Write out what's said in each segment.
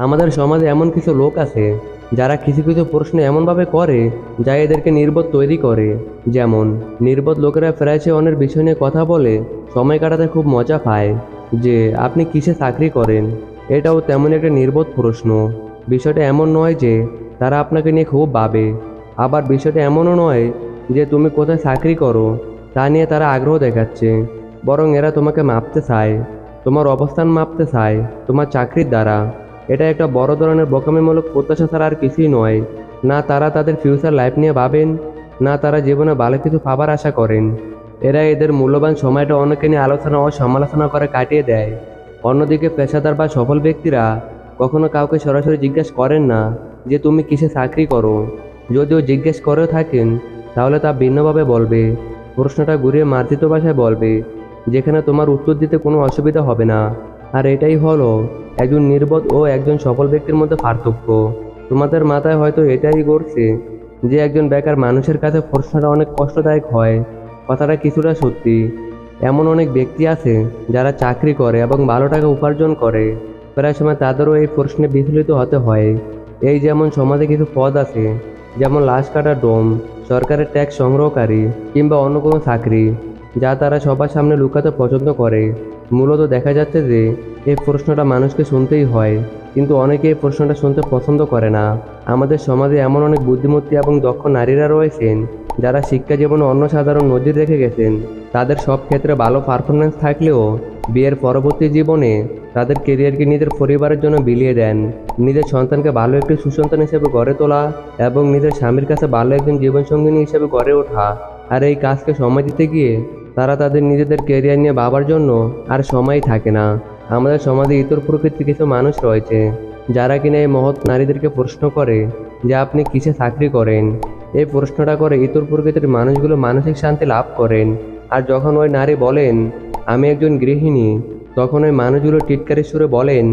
আমাদের সমাজে এমন কিছু লোক আছে যারা কিছু কিছু প্রশ্ন এমনভাবে করে যা এদেরকে নির্বোধ তৈরি করে। যেমন নির্বোধ লোকেরা প্রায়শই অন্যের বিষয় নিয়ে কথা বলে সময় কাটাতে খুব মজা পায়। যে আপনি কিসে চাকরি করেন, এটাও তেমন একটা নির্বোধ প্রশ্ন। বিষয়টা এমন নয় যে তারা আপনাকে নিয়ে খুব ভাবে, আবার বিষয়টা এমনও নয় যে তুমি কোথায় চাকরি করো তা নিয়ে তারা আগ্রহ দেখাচ্ছে। বরং এরা তোমাকে মাপতে চায়, তোমার অবস্থান মাপতে চায় তোমার চাকরির দ্বারা। এটা একটা বড় ধরনের বোকামিমূলক প্রত্যাশা ছাড়া আর কিছুই নয়। না তারা তাদের ফিউচার লাইফ নিয়ে ভাবেন, না তারা জীবনে ভালো কিছু পাবার আশা করেন। এরা এদের মূল্যবান সময়টা অন্যকে নিয়ে আলোচনা ও সমালোচনা করে কাটিয়ে দেয়। অন্যদিকে পেশাদার বা সফল ব্যক্তিরা কখনো কাউকে সরাসরি জিজ্ঞেস করেন না যে তুমি কিসে চাকরি করো। যদিও জিজ্ঞেস করেও থাকেন তাহলে তা ভিন্নভাবে বলবে, প্রশ্নটা ঘুরিয়ে মার্জিত ভাষায় বলবে, যেখানে তোমার উত্তর দিতে কোনো অসুবিধা হবে না। আর এটাই হলো একজন নির্বোধ ও একজন সফল ব্যক্তির মধ্যে পার্থক্য। তোমাদের মাথায় হয়তো এটাই ঘটছে যে একজন বেকার মানুষের কাছে প্রশ্নটা অনেক কষ্টদায়ক হয়। কথাটা কিছুটা সত্যি। এমন অনেক ব্যক্তি আছে যারা চাকরি করে এবং ভালো টাকা উপার্জন করে, প্রায় সময় তাদেরও এই প্রশ্নে বিচলিত হতে হয়। এই যেমন সমাজে কিছু পদ আছে, যেমন লাশ কাটা ডোম, সরকারের ট্যাক্স সংগ্রহকারী কিংবা অন্য কোনো চাকরি, যা তারা সবার সামনে লুকাতে পছন্দ করে। মূলত দেখা যাচ্ছে যে এই প্রশ্নটা মানুষকে শুনতেই হয়, কিন্তু অনেকে এই প্রশ্নটা শুনতে পছন্দ করে না। আমাদের সমাজে এমন অনেক বুদ্ধিমতী এবং দক্ষ নারীরা রয়েছেন যারা শিক্ষা জীবনে অন্য সাধারণ নজির রেখে গেছেন। তাদের সব ক্ষেত্রে ভালো পারফরমেন্স থাকলেও বিয়ের পরবর্তী জীবনে তাদের কেরিয়ারকে নিজের পরিবারের জন্য বিলিয়ে দেন। নিজের সন্তানকে ভালো একটি সুসন্তান হিসেবে গড়ে তোলা এবং নিজের স্বামীর কাছে ভালো একজন জীবনসঙ্গিনী হিসেবে গড়ে ওঠা। আর এই কাজকে সময় দিতে গিয়ে তারা তাদের নিজেদের কেরিয়ার নিয়ে ভাবার জন্য আর সময়ই থাকে না। আমাদের সমাজে ইতর প্রকৃতির কিছু মানুষ রয়েছে যারা কিনা এই মহৎ নারীদেরকে প্রশ্ন করে যে আপনি কিসে চাকরি করেন। এই প্রশ্নটা করে ইতর প্রকৃতির মানুষগুলো মানসিক শান্তি লাভ করেন। আর যখন ওই নারী বলেন আমি একজন গৃহিণী, তখন ওই মানুষগুলো টিটকারির সুরে বলেন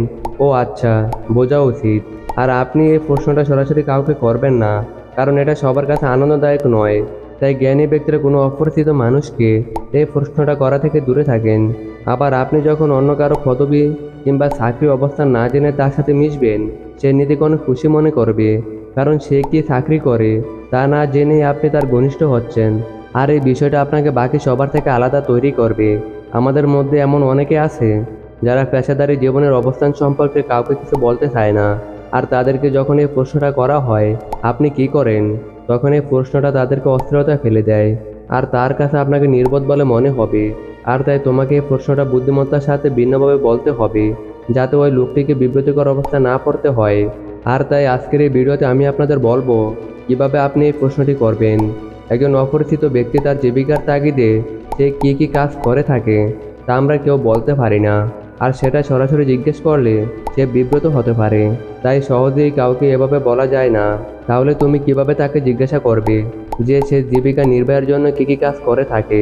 ও আচ্ছা, বোঝা উচিত। আর আপনি এই প্রশ্নটা সরাসরি কাউকে করবেন না, কারণ এটা সবার কাছে আনন্দদায়ক নয়। তাই জ্ঞানী ব্যক্তিরা কোনো অপরিচিত মানুষকে এই প্রশ্নটা করা থেকে দূরে থাকেন। আবার আপনি যখন অন্য কারো পদবি কিংবা চাকরি অবস্থান না জেনে তার সাথে মিশবেন, সে নিজেকে অনেক খুশি মনে করবে, কারণ সে কি চাকরি করে তা না জেনেই আপনি তার ঘনিষ্ঠ হচ্ছেন। আর এই বিষয়টা আপনাকে বাকি সবার থেকে আলাদা তৈরি করবে। আমাদের মধ্যে এমন অনেকে আছে যারা পেশাদারি জীবনের অবস্থান সম্পর্কে কাউকে কিছু বলতে চায় না। আর তাদেরকে যখন এই প্রশ্নটা করা হয় আপনি কি করেন, তখন এই প্রশ্নটা তাদেরকে অস্থিরতায় ফেলে দেয়। আর তার কাছে আপনাকে নির্বোধ বলে মনে হবে। আর তাই তোমাকে এই প্রশ্নটা বুদ্ধিমত্তার সাথে ভিন্নভাবে বলতে হবে, যাতে ওই লোকটিকে বিব্রতিকর অবস্থা না পড়তে হয়। আর তাই আজকের এই ভিডিওতে আমি আপনাদের বলবো কিভাবে আপনি এই প্রশ্নটি করবেন। একজন অপরিচিত ব্যক্তি তার জীবিকার তাগিদে সে কী কী কাজ করে থাকে তা আমরা কেউ বলতে পারি না। আর সেটা সরাসরি জিজ্ঞেস করলে সে বিব্রত হতে পারে। তাই সহজেই কাউকে এভাবে বলা যায় না। তাহলে তুমি কিভাবে তাকে জিজ্ঞাসা করবে যে সে জীবিকা নির্বাহের জন্য কী কী কাজ করে থাকে?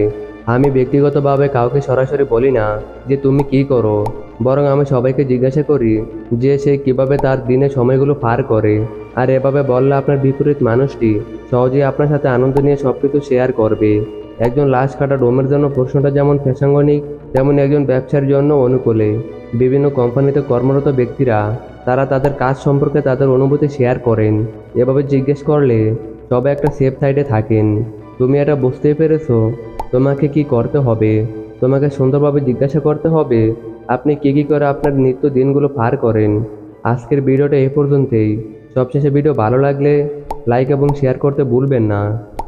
আমি ব্যক্তিগতভাবে কাউকে সরাসরি বলি না যে তুমি কি করো, বরং আমি সবাইকে জিজ্ঞাসা করি যে সে কিভাবে তার দিনে সময়গুলো পার করে। আর এভাবে বললে আপনার বিপরীত মানুষটি সহজেই আপনার সাথে আনন্দ নিয়ে সবকিছু শেয়ার করবে। একজন লাশ কাটা ডোমের জন্য প্রশ্নটা যেমন প্রাসঙ্গিক, তেমন একজন ব্যবসার জন্য অনুকূলে। বিভিন্ন কোম্পানিতে কর্মরত ব্যক্তিরা তারা তাদের কাজ সম্পর্কে তাদের অনুভূতি শেয়ার করেন। এভাবে জিজ্ঞেস করলে সবাই একটা সেফ সাইডে থাকেন। তুমি এটা বুঝতেই পেরেছো তোমাকে কি করতে হবে। তোমাকে সুন্দরভাবে জিজ্ঞাসা করতে হবে আপনি কি কি করে আপনার নিত্য দিনগুলো পার করেন। আজকের ভিডিওটা এই পর্যন্তই। সবশেষে ভিডিও ভালো লাগলে লাইক এবং শেয়ার করতে ভুলবেন না।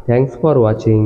Thanks for watching.